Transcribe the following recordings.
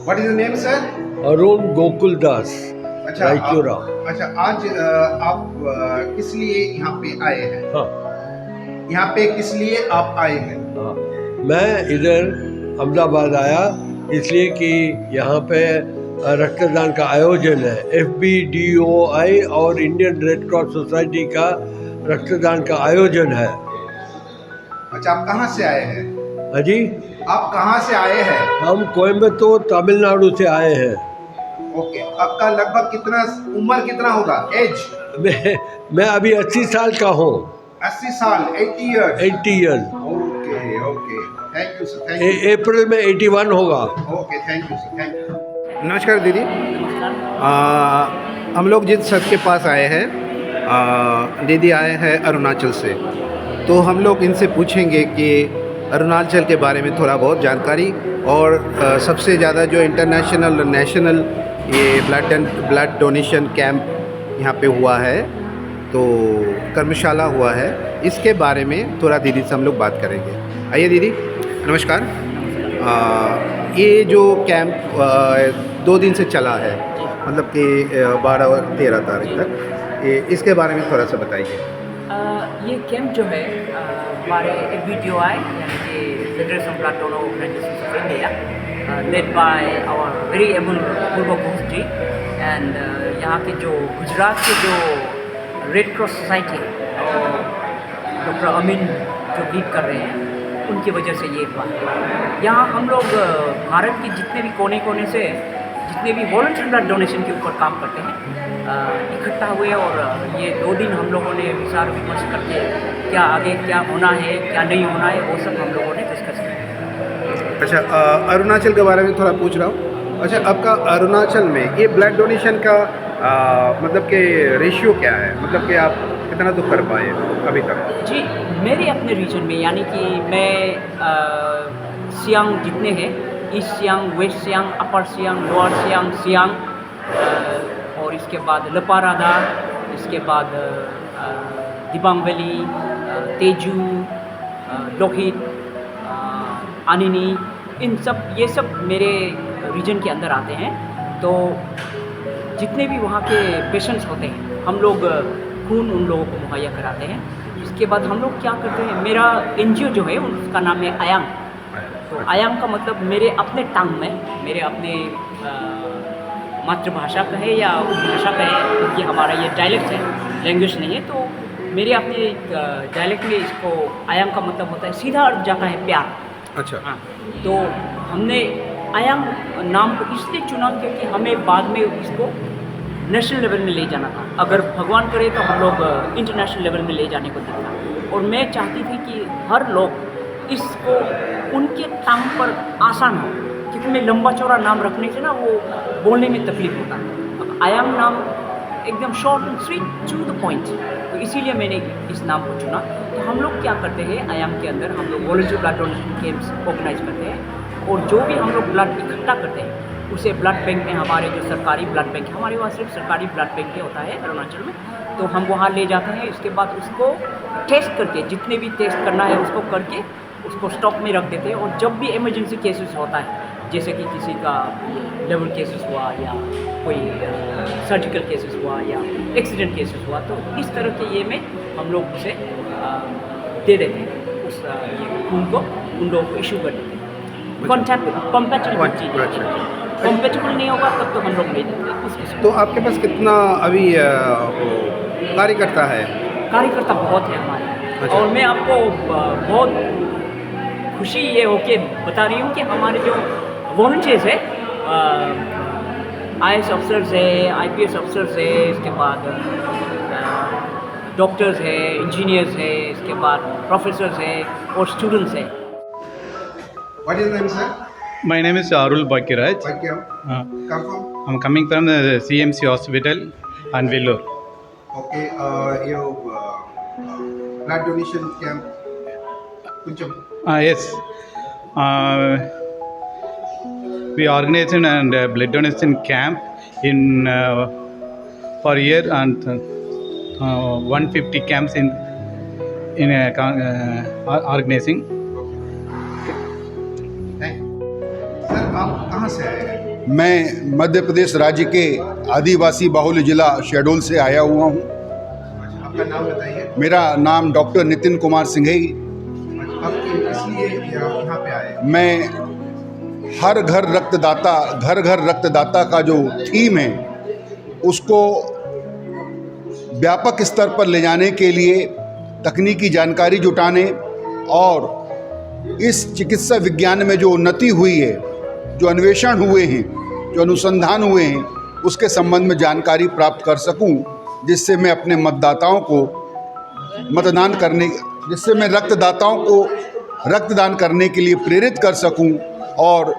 What is your name, sir? Arun Gokul दास अच्छा रायचूरा। अच्छा, आज आप किस लिए यहाँ पे आए हैं? हाँ यहाँ पे किस लिए आप आए हैं? हाँ, मैं इधर अहमदाबाद आया इसलिए कि यहाँ पे रक्तदान का आयोजन है। FBDOI और इंडियन रेड क्रॉस सोसाइटी का रक्तदान का आयोजन है। अच्छा, आप कहाँ से आए हैं? अजी, आप कहाँ से आए हैं? हम कोयम्बतूर तमिलनाडु से आए हैं। ओके, आपका लगभग कितना उम्र कितना होगा? एज? मैं अभी 80 साल का हूँ। 80 साल, 80 years. 80 years. Okay okay, thank you sir, thank you. April में 81 होगा। Okay, thank you sir, thank you. नमस्कार दीदी। हम लोग जिस सर के पास आए हैं, दीदी आए हैं अरुणाचल से, तो हम लोग इनसे पूछेंगे कि अरुणाचल के बारे में थोड़ा बहुत जानकारी और सबसे ज़्यादा जो इंटरनेशनल और नेशनल ये ब्लड डोनेशन कैंप यहाँ पे हुआ है, तो कर्मशाला हुआ है, इसके बारे में थोड़ा दीदी से हम लोग बात करेंगे। आइए दीदी, नमस्कार। ये जो कैंप 2 दिन से चला है, मतलब कि 12 और 13 तारीख तक, इसके बारे में थोड़ा सा बताइए। ये कैंप जो है हमारे FBDOI यानी कि federation blood donor organization of India, led by our very able Purva ji, and यहाँ के जो गुजरात के जो रेड क्रॉस सोसाइटी है, डॉक्टर अमीन जो लीड कर रहे हैं, उनकी वजह से ये हुआ। यहाँ हम लोग भारत के जितने भी कोने कोने से जितने भी वॉलंटियर ब्लड डोनेशन के ऊपर काम करते हैं इकट्ठा हुए, और ये 2 दिन हम लोगों ने विचार विमर्श करके क्या आगे क्या होना है क्या नहीं होना है वो सब हम लोगों ने डिस्कस किया। अच्छा, अरुणाचल के बारे में थोड़ा पूछ रहा हूँ। अच्छा, आपका अरुणाचल में ये ब्लड डोनेशन का मतलब कि रेशियो क्या है, मतलब कि आप कितना तो कर पाए अभी तक? जी, मेरे अपने रीजन में यानी कि मैं सियांग जितने हैं, ईस्ट सियांग, वेस्ट सियांग, अपर सियांग, लोअर सियांग, सियांग, और इसके बाद लपारादा, इसके बाद दिबांग वैली, तेजू, लोहित, आनिनी, ये सब मेरे रीजन के अंदर आते हैं। तो जितने भी वहाँ के पेशेंट्स होते हैं हम लोग खून उन लोगों को मुहैया कराते हैं। इसके बाद हम लोग क्या करते हैं, मेरा NGO जो है उसका नाम है आयांग। तो आयांग का मतलब मेरे अपने टांग में, मेरे अपने मातृभाषा कहे या उपभाषा कहे, क्योंकि हमारा ये डायलेक्ट है, लैंग्वेज नहीं है, तो मेरे अपने डायलेक्ट में इसको आयांग का मतलब होता है, सीधा अर्थ जाता है प्यार। अच्छा। हाँ, तो हमने आयांग नाम को इसलिए चुना क्योंकि हमें बाद में इसको नेशनल लेवल में ले जाना था। अगर भगवान करे तो हम लोग इंटरनेशनल लेवल में ले जाने को देखा, और मैं चाहती थी कि हर लोग इसको उनके टांग पर आसान हो, क्योंकि मैं लंबा चौड़ा नाम रखने से ना वो बोलने में तकलीफ होता है। अब आयांग नाम एकदम short and sweet to the point, तो इसीलिए मैंने इस नाम को चुना। तो हम लोग क्या करते हैं, आयांग के अंदर हम लोग volunteer blood donation camps organize करते हैं, और जो भी हम लोग ब्लड इकट्ठा करते हैं उसे ब्लड बैंक में, हमारे जो सरकारी ब्लड बैंक है, हमारे वहाँ सिर्फ सरकारी ब्लड बैंक ही होता है अरुणाचल में, तो हम वहाँ ले जाते हैं। इसके बाद उसको टेस्ट करके, जितने भी टेस्ट करना है उसको करके उसको स्टॉक में रख देते हैं, और जब भी इमरजेंसी केसेस होता है, जैसे कि किसी का लेवल केसेस हुआ या कोई सर्जिकल केसेस हुआ या एक्सीडेंट केसेस हुआ, तो इस तरह के ये में हम लोग उसे दे देते हैं, उस ये खून को उन लोगों को इशू कर देते हैं। कॉम्पेटेबल नहीं होगा तब तो हम लोग नहीं देते उसके। तो आपके पास कितना अभी कार्यकर्ता है? कार्यकर्ता बहुत है हमारे। अच्छा। और मैं आपको बहुत खुशी ये होके बता रही हूँ कि हमारे जो वॉलंटियर्स है, IAS अफसर्स है, IPS अफसर्स है, इसके बाद डॉक्टर्स है, इंजीनियर्स है, इसके बाद प्रोफेसर्स है और स्टूडेंट्स है। What is your name, sir? My name is Arul Bhakiraj. Thank you. Come from? I'm coming from the CMC hospital and Vellore. Okay, your blood donation camp. Kuncham. Yes. We organized and blood donation camp in for a year, and 150 camps in organizing. Thank you. Sir, आप कहाँ से आए हैं? मैं मध्य प्रदेश राज्य के आदिवासी बाहुल्य जिला शहडोल से आया हुआ हूँ। आपका नाम बताइए। मेरा नाम डॉक्टर नितिन कुमार सिंघई। आप इसलिए यहाँ पे आए? मैं हर घर रक्तदाता का जो थीम है उसको व्यापक स्तर पर ले जाने के लिए तकनीकी जानकारी जुटाने और इस चिकित्सा विज्ञान में जो उन्नति हुई है, जो अन्वेषण हुए हैं, जो अनुसंधान हुए हैं, उसके संबंध में जानकारी प्राप्त कर सकूं, जिससे मैं अपने मतदाताओं को जिससे मैं रक्तदाताओं को रक्तदान करने के लिए प्रेरित कर सकूं और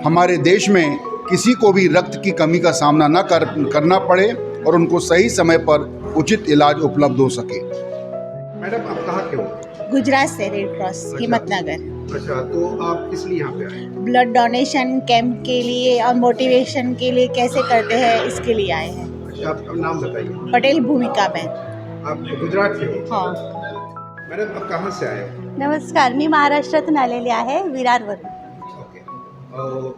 हमारे देश में किसी को भी रक्त की कमी का सामना न करना पड़े और उनको सही समय पर उचित इलाज उपलब्ध हो सके। मैडम, आप कहाँ के हो? गुजरात से रेड क्रॉस हिम्मतनगर। अच्छा, तो आप किस लिए यहाँ पे आए? ब्लड डोनेशन कैंप के लिए और मोटिवेशन के लिए कैसे करते हैं इसके लिए आए हैं। अच्छा, आपका नाम बताइए। पटेल भूमिका में। आप गुजरात से हो? हाँ। मॅडम, आप कहाँ से आए हो? नमस्कार, मी महाराष्ट्रातून आलेली आहे, विरारवरून. ओके,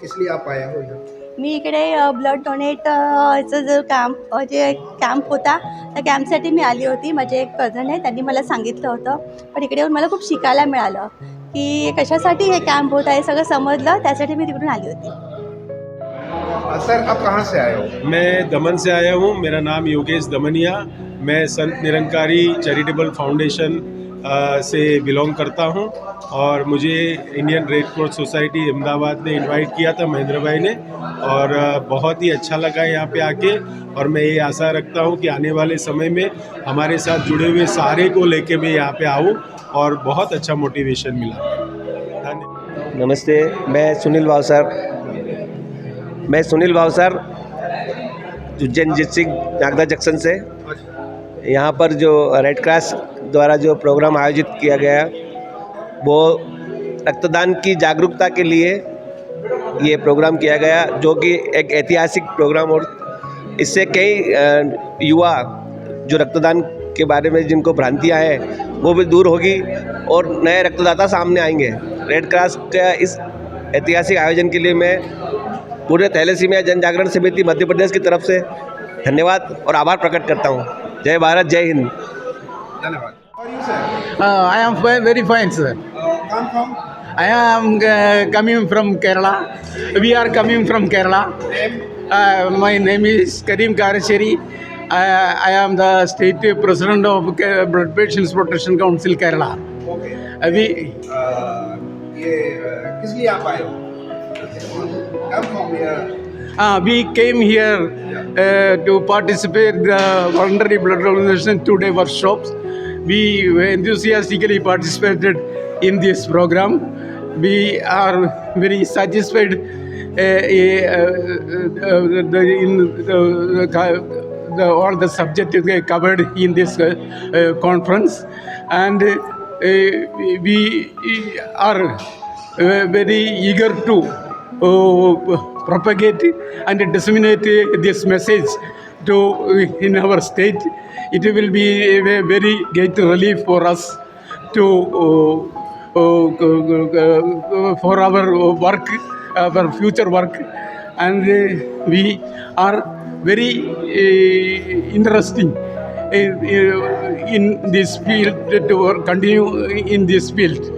किस लिए आप आए हो यहाँ? मी इकडे ब्लड डोनेटचं जो जे कॅम्प होता त्या कॅम्पसाठी मी आली होती. माझे एक कझन आहे, त्यांनी मला सांगितलं होतं. पण इकडे येऊन मला खूप शिकायला मिळालं की कशासाठी हे कॅम्प होत आहे, सगळं समजलं. त्यासाठी मी तिकडून आली होती. सर, आप कहाँ से आए हो? मैं दमन से आया हूँ. मेरा नाम योगेश दमनिया. मैं संत निरंकारी चैरिटेबल फाउंडेशन से बिलोंग करता हूँ और मुझे Indian red cross society Ahmedabad ने इनवाइट किया था महेंद्र भाई ने, और बहुत ही अच्छा लगा यहाँ पे आके. और मैं ये आशा रखता हूँ कि आने वाले समय में हमारे साथ जुड़े हुए सारे को लेके मैं यहाँ पे आऊँ और बहुत अच्छा मोटिवेशन मिला. धन्यवाद. नमस्ते, मैं सुनील भावसर उज्जैन डिस्ट्रिक्ट नागदा जंक्शन से. यहाँ पर जो रेड क्रॉस द्वारा जो प्रोग्राम आयोजित किया गया वो रक्तदान की जागरूकता के लिए ये प्रोग्राम किया गया, जो कि एक ऐतिहासिक प्रोग्राम, और इससे कई युवा जो रक्तदान के बारे में जिनको भ्रांतियाँ हैं वो भी दूर होगी और नए रक्तदाता सामने आएंगे. रेड क्रॉस का इस ऐतिहासिक आयोजन के लिए मैं पूरे थैलेसीमिया जन जागरण समिति मध्य प्रदेश की तरफ से धन्यवाद और आभार प्रकट करता हूँ. जय भारत, जय हिंद. धन्यवाद. How are you, sir? I am very fine, sir. Come from? I am coming from Kerala. We are coming from Kerala. Name? My name is Karim Karasheri. I am the state president of Blood Patients Protection Council, Kerala. Okay. We ये किस लिए आप आए हो? Come from here. we came here to participate the voluntary blood donation 2-day workshops. We enthusiastically participated in this program. We are very satisfied all the subjects covered in this conference, and we are very eager to propagate and disseminate this message in our state. It will be a very great relief for us to for our work, our future work, and we are very interesting in this field to continue in this field.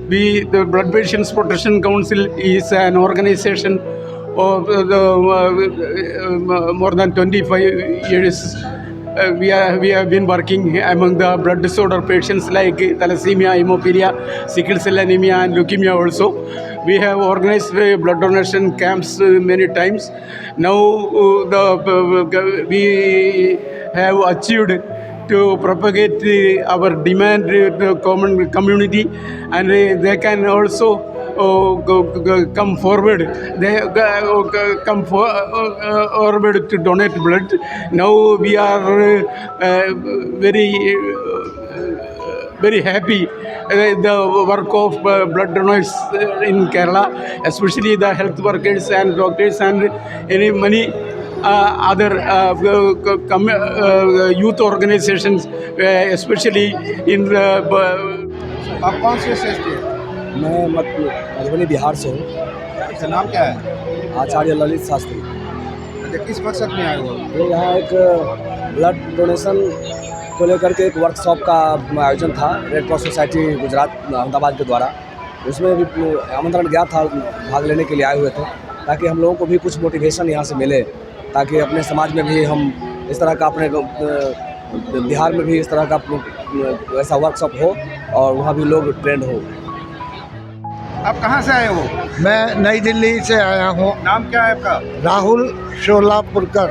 The Blood Patients Protection Council is an organization of more than 25 years. We have been working among the blood disorder patients like thalassemia, hemophilia, sickle cell anemia, and leukemia also. We have organized blood donation camps many times. Now we have achieved to propagate our demand to the common community, and they can also come forward. They come forward to donate blood. Now we are very happy the work of blood donors in Kerala, especially the health workers and doctors and many other youth organizations, especially in the. आप कौन से state के? मैं मधुबनी बिहार से हूँ. आपका नाम क्या है? आचार्य ललित शास्त्री। अच्छा, किस मकसद में आए हो? ये यहाँ एक ब्लड डोनेशन को लेकर के एक वर्कशॉप का आयोजन था red cross society Gujarat Ahmedabad के द्वारा। उसमें भी आमंत्रण गया था, भाग लेने के लिए आए हुए थे, ताकि हम लोगों को भी कुछ मोटिवेशन यहाँ से मिले, ताकि अपने समाज में भी हम इस तरह का, अपने बिहार में भी इस तरह का ऐसा वर्कशॉप हो और वहाँ भी लोग ट्रेंड हो। आप कहाँ से आए हो? मैं नई दिल्ली से आया हूँ। नाम क्या है आपका? राहुल शोलापुरकर।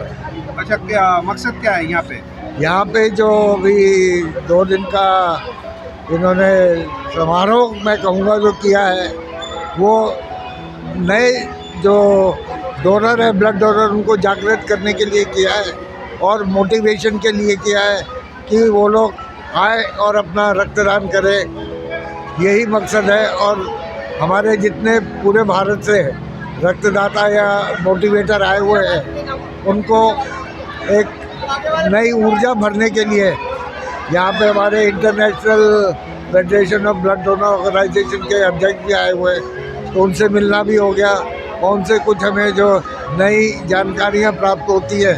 अच्छा, क्या मकसद क्या है यहाँ पे? यहाँ पे जो भी 2 दिन का इन्होंने समारोह मैं कहूँगा जो किया है, वो नए जो डोनर है, ब्लड डोनर, उनको जागृत करने के लिए किया है और मोटिवेशन के लिए किया है कि वो लोग आए और अपना रक्तदान करें। यही मकसद है। और हमारे जितने पूरे भारत से रक्तदाता या मोटिवेटर आए हुए हैं, उनको एक नई ऊर्जा भरने के लिए यहाँ पे हमारे international federation of blood donor organization के अध्यक्ष भी आए हुए हैं, तो उनसे मिलना भी हो गया और उनसे कुछ हमें जो नई जानकारियाँ प्राप्त होती है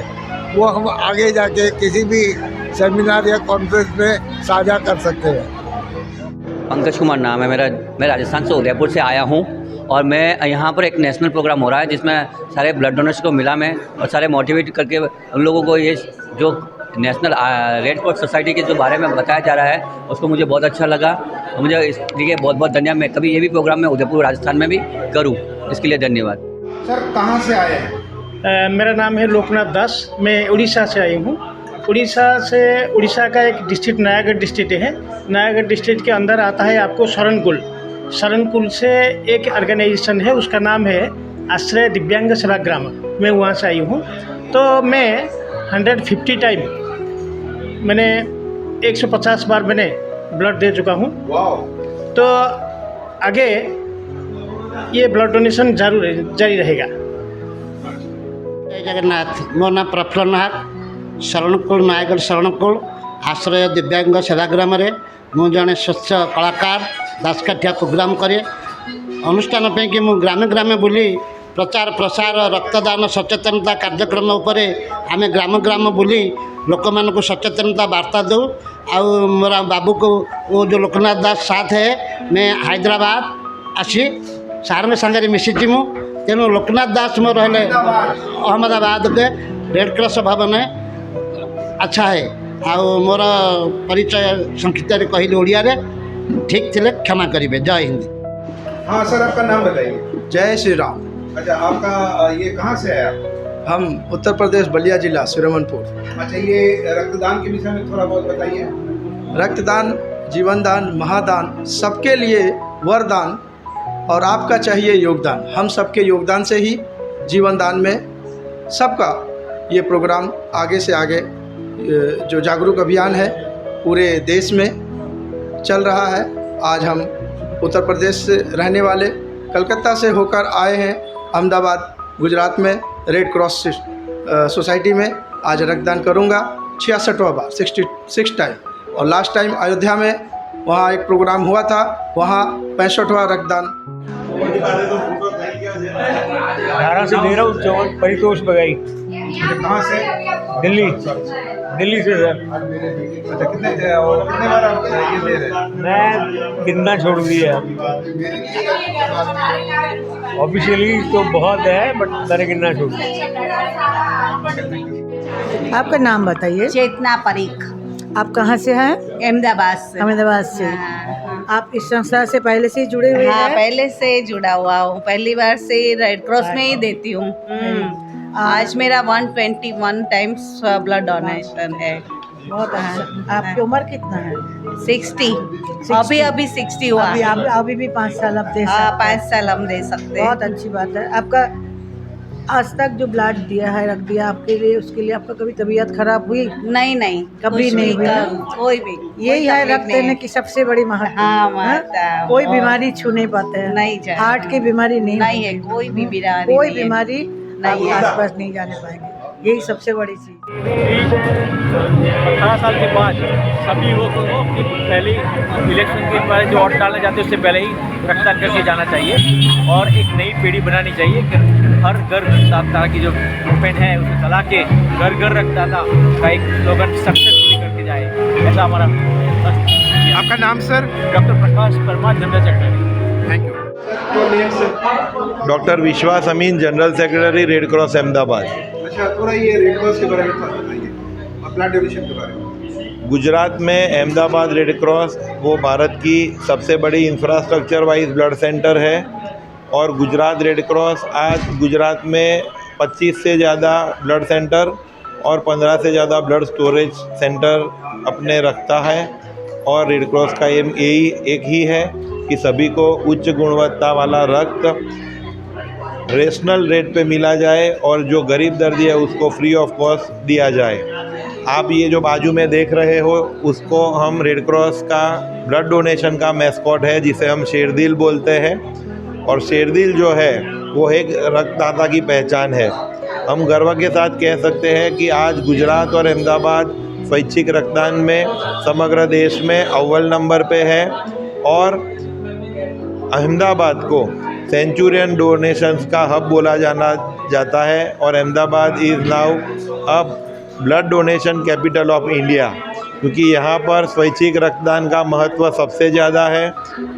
वो हम आगे जाके किसी भी सेमिनार या कॉन्फ्रेंस में साझा कर सकते हैं। पंकज कुमार नाम है मेरा। मैं राजस्थान से उदयपुर से आया हूँ और मैं यहाँ पर एक नेशनल प्रोग्राम हो रहा है जिसमें सारे ब्लड डोनर्स को मिला मैं और सारे मोटिवेट करके उन लोगों को ये जो नेशनल रेड क्रॉस सोसाइटी के जो बारे में बताया जा रहा है उसको मुझे बहुत अच्छा लगा। और मुझे इसलिए बहुत बहुत धन्यवाद। मैं कभी ये भी प्रोग्राम मैं उदयपुर राजस्थान में भी करूँ, इसके लिए धन्यवाद। सर, कहाँ से आए हैं? मेरा नाम है लोकनाथ दास। मैं उड़ीसा से आई हूँ। उड़ीसा का एक डिस्ट्रिक्ट नयागढ़ डिस्ट्रिक्ट है। नयागढ़ डिस्ट्रिक्ट के अंदर आता है आपको शरणकुल से एक ऑर्गेनाइजेशन है, उसका नाम है आश्रय दिव्यांग सेवाग्राम। मैं वहाँ से आई हूँ। तो मैं 150 टाइम मैंने 150 बार मैंने ब्लड दे चुका हूँ। तो आगे ये ब्लड डोनेशन जारी रहेगा। जय जगन्नाथ। मो ना प्रफुल्ल नाथ। शरणकुल नयागढ़ शरणकुल आश्रय दिव्यांग सेवाग्राम मु जड़े स्वच्छ कलाकार दासकाठिया प्रोग्राम करे अनुष्ठान पे कि मु ग्रामे ग्रामे बुली प्रचार प्रसार रक्तदान सचेतनता कार्यक्रम उपरे आमे ग्राम ग्राम बुली लोक मान को सचेतनता वार्ता दो। आउ मोरा बाबू को वो जो लोकनाथ दास साथ है, मैं हैदराबाद आसी सार संगे मिशिची मु। तेणु लोकनाथ दास मोर हेले अहमदाबाद के रेड क्रॉस भवन है अच्छा है। आउ मोर परिचय संक्षिप्त कहली ओडिया रे, ठीक थे क्षमा करेंगे। जय हिंद। हाँ सर, आपका नाम बताइए। जय श्री राम। अच्छा, आपका ये कहाँ से आया? हम उत्तर प्रदेश बलिया जिला सुरेमनपुर। अच्छा, ये रक्तदान के विषय में थोड़ा बहुत बताइए। रक्तदान, जीवन दान, महादान, सबके लिए वरदान और आपका चाहिए योगदान। हम सबके योगदान से ही जीवन दान में सबका ये प्रोग्राम आगे से आगे जो जागरूक अभियान है पूरे देश में चल रहा है। आज हम उत्तर प्रदेश से रहने वाले कलकत्ता से होकर आए हैं अहमदाबाद गुजरात में रेड क्रॉस सोसाइटी में। आज रक्तदान करूंगा 66वां बार, 66 टाइम। और लास्ट टाइम अयोध्या में वहाँ एक प्रोग्राम हुआ था, वहाँ 65वां रक्तदान। 18 से दे रहा हूँ। चौवन परितोष बगाई। कहाँ से? दिल्ली से सर। अच्छा, कितने बार आप ये दे रहे हैं? मैं गिनना छोड़ दिया। ऑफिशियली तो बहुत है बट मैंने गिनना छोड़ दिया। आपका नाम बताइए। चेतना परीख। आप कहाँ से हैं? अहमदाबाद से। अहमदाबाद से। आप इस संस्था से पहले से जुड़े हुए हैं? हाँ, पहले से जुड़ा हुआ हूँ। पहली बार से रेड क्रॉस में ही देती हूँ। आज मेरा 121 टाइम्स ब्लड डोनेशन है। बहुत अच्छा। आपकी उम्र कितना है? 60। अभी 60 हुआ। अभी भी 5 साल आप दे सकते हैं। 5 साल हम दे सकते हैं। बहुत अच्छी बात है। आपका आज तक जो ब्लड दिया है, रख दिया आपके लिए, उसके लिए आपका कभी तबीयत खराब हुई? नहीं, कभी नहीं हुई। कोई भी। यही है रक्त देने की सबसे बड़ी महत्व। हाँ, कोई बीमारी छू नहीं पाते हैं। नहीं, हार्ट की बीमारी नहीं है। कोई भी बीमारी आपके आसपास नहीं जाने पाएंगे। यही सबसे बड़ी चीज़। 18 साल के बाद सभी युवकों को पहले इलेक्शन के बाद जो वोट डालने जाते हैं उससे पहले ही रक्तदान करके जाना चाहिए और एक नई पीढ़ी बनानी चाहिए कि हर घर रक्तदाता की जो मूवमेंट है उसे चला के घर घर रक्तदाता का एक स्लोगन सक्सेसफुली करके जाए, ऐसा हमारा। आपका नाम sir? Doctor Prakash Verma, general secretary. Thank you. Doctor Vishwas Amin, general secretary, red cross Ahmedabad. अच्छा, थोड़ा ये रेड क्रॉस के बारे में बताइए और ब्लड डोनेशन के बारे में। गुजरात में अहमदाबाद रेड क्रॉस वो भारत की सबसे बड़ी इंफ्रास्ट्रक्चर वाइज ब्लड सेंटर है और गुजरात रेड क्रॉस आज गुजरात में 25 से ज़्यादा ब्लड सेंटर और 15 से ज़्यादा ब्लड स्टोरेज सेंटर अपने रखता है। और रेड क्रॉस का एम यही एक ही है कि सभी को उच्च गुणवत्ता वाला रक्त रेशनल रेट पे मिला जाए और जो गरीब दर्दी है उसको फ्री ऑफ कॉस्ट दिया जाए। आप ये जो बाजू में देख रहे हो उसको हम रेड क्रॉस का ब्लड डोनेशन का मैस्कॉट है जिसे हम शेरदिल बोलते हैं और शेरदिल जो है वो एक रक्तदाता की पहचान है। हम गर्व के साथ कह सकते हैं कि आज गुजरात और अहमदाबाद स्वैच्छिक रक्तदान में समग्र देश में अव्वल नंबर पे है और अहमदाबाद को सेंचुरियन डोनेशंस का हब बोला जाता है और अहमदाबाद इज़ नाउ अब blood donation capital of India, क्योंकि यहाँ पर स्वैच्छिक रक्तदान का महत्व सबसे ज़्यादा है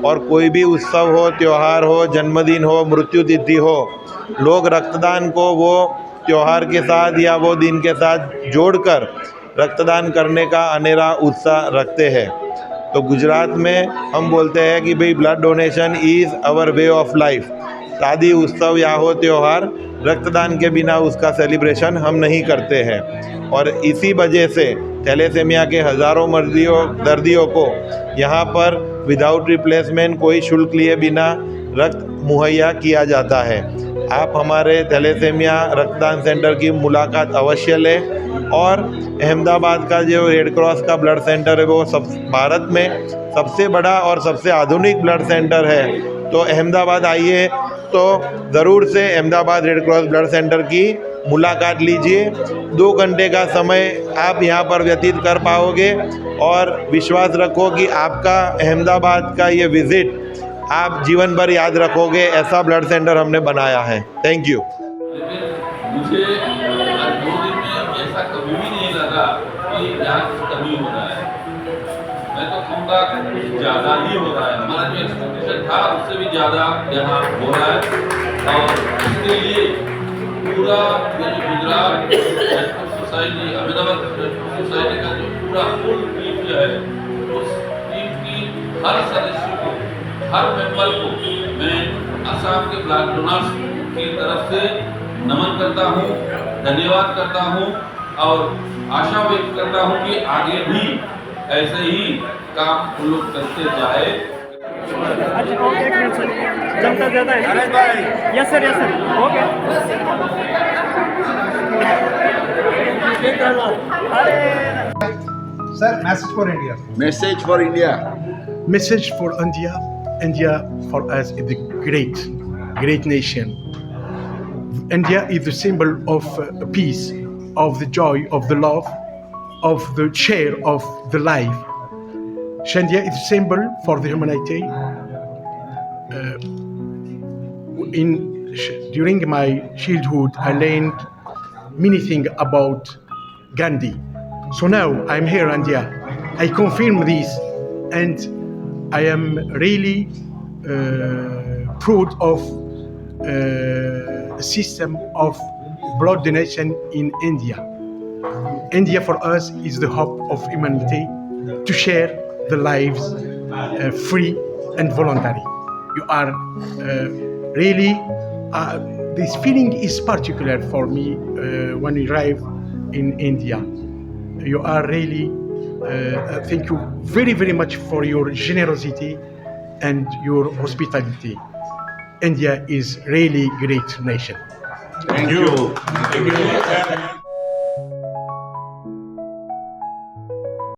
और कोई भी उत्सव हो, त्यौहार हो, जन्मदिन हो, मृत्यु तिथि हो, लोग रक्तदान को वो त्यौहार के साथ या वो दिन के साथ जोड़कर रक्तदान करने का अनेरा उत्साह रखते हैं। तो गुजरात में हम बोलते हैं कि भाई blood donation is our way of life. शादी, उत्सव या हो त्यौहार, रक्तदान के बिना उसका सेलिब्रेशन हम नहीं करते हैं और इसी वजह से थैलेसेमिया के हज़ारों दर्दियों को यहाँ पर विदाउट रिप्लेसमेंट कोई शुल्क लिए बिना रक्त मुहैया किया जाता है। आप हमारे थैलेसेमिया रक्तदान सेंटर की मुलाकात अवश्य लें और अहमदाबाद का जो रेड क्रॉस का ब्लड सेंटर है वो भारत में सबसे बड़ा और सबसे आधुनिक ब्लड सेंटर है। तो अहमदाबाद आइए तो ज़रूर से Ahmedabad red cross blood centre की मुलाकात लीजिए। 2 घंटे का समय आप यहाँ पर व्यतीत कर पाओगे और विश्वास रखो कि आपका अहमदाबाद का ये विज़िट आप जीवन भर याद रखोगे। ऐसा ब्लड सेंटर हमने बनाया है। Thank you. मुझे आज 2 दिन में ऐसा कभी भी नहीं लगा कि यहाँ कमी हो रहा है। मैं तो कहूँगा ज़्यादा ही हो रहा है। हमारा जो एक्सपेक्टेशन था उससे भी ज़्यादा यहाँ हो रहा है और इसके लिए पूरा ये जो गुजरात सोसाइटी, अहमदाबाद सोसाइटी का जो पूरा फुल टीम जो है उस टीम की हर सदस्य को, हर मेंबर को मैं असम के ब्लड डोनर्स की तरफ से नमन करता हूँ, धन्यवाद करता हूँ और आशा व्यक्त करता हूँ कि आगे भी ऐसे ही काम लोग करते जाए। जमता ज़्यादा है। Yes sir, okay. Sir, message for India. Message for India. Message for India. India for us is a great nation. India is the symbol of peace, of the joy, of the love, of the share of the life. India is a symbol for the humanity. During my childhood, I learned many things about Gandhi. So now I'm here in India. I confirm this, and I am really proud of system of blood donation in India. India for us is the hope of humanity to share the lives free and voluntary. You are really, this feeling is particular for me when you arrive in India. You are really, thank you very, very much for your generosity and your hospitality. India is really great nation. Thank you.